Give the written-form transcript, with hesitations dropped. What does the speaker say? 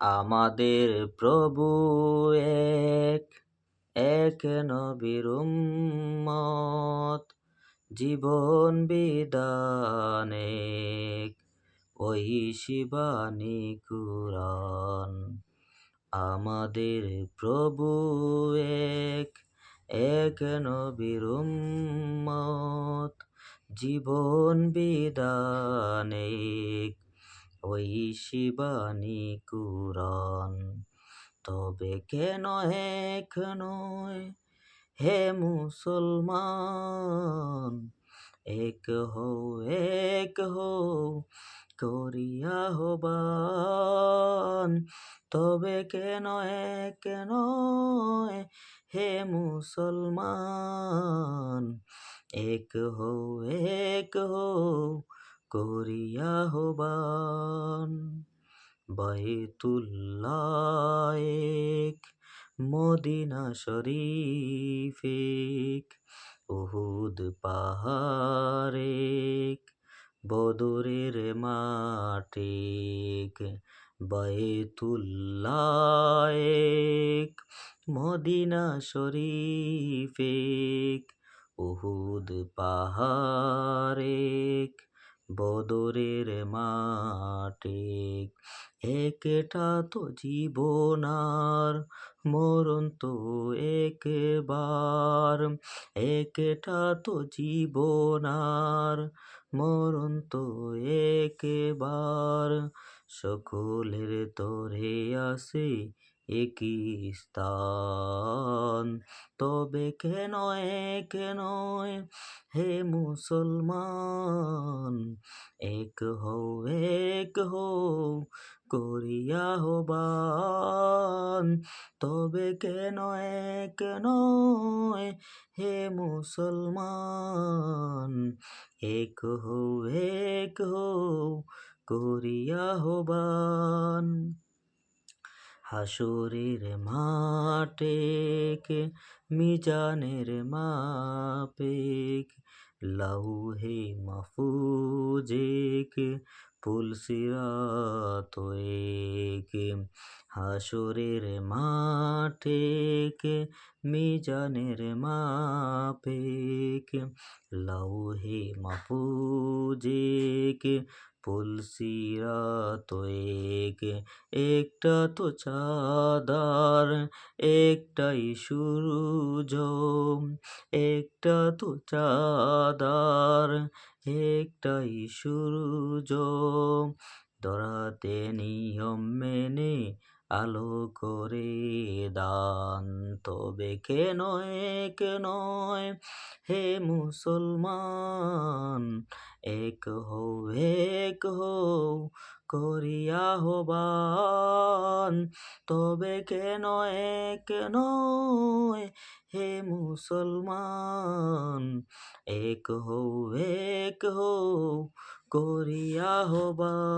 আমাদের প্রভু এক, এক নবীর উম্মত, জীবন বিধান এক, ওই শিবানী কুরআন। আমাদের প্রভু এক, এক নবীর উম্মত, জীবন বিধান এক, ওই শিবানী কুরআন। তবে কেন এক নয় হে মুসলমান, এক হও, এক হও করিয়া আহ্বান। তবে কেন এক নয় হে মুসলমান, এক হও, এক হও করিয়া আহ্বান। বাইতুল্লাহ এক, মদিনা শরীফ এক, উহুদ পাহাড় এক, বদরের মাঠ এক। বাইতুল্লাহ এক, মদিনা শরীফ এক, উহুদ পাহাড় এক, বদরের মাঠ এক। একটা তো জীবন আর মরণ তো একবার, একটা তো জীবন আর মরণ তো একবার। সকলের তরে আছে একই স্থান। তবে কেন এক নয় হে মুসলমান, এক হও, এক হও করিয়া আহ্বান। তবে কেন এক নয় হে মুসলমান, এক হও, এক হও করিয়া আহ্বান। হাসরের মাঠ এক, মিজানের মাপ এক, লাউহে মাহফুজ এক, পুল সিরাত এক। হাসরের মাঠ এক, মিজানের মাপ এক, লাউহে মাহফুজ এক, পুল সিরাত এক। একটা তো চাঁদার একটাই সূরজ, একটা তো চাঁদার একটাই সূরজ। ধরাতে নিয়ম মেনে আলো করে দান। তবে কেন এক নয় হে মুসলমান, এক হও, এক হও করিয়া আহ্বান। তবে কেন এক নয় হে মুসলমান, এক হও, এক হও করিয়া আহ্বান।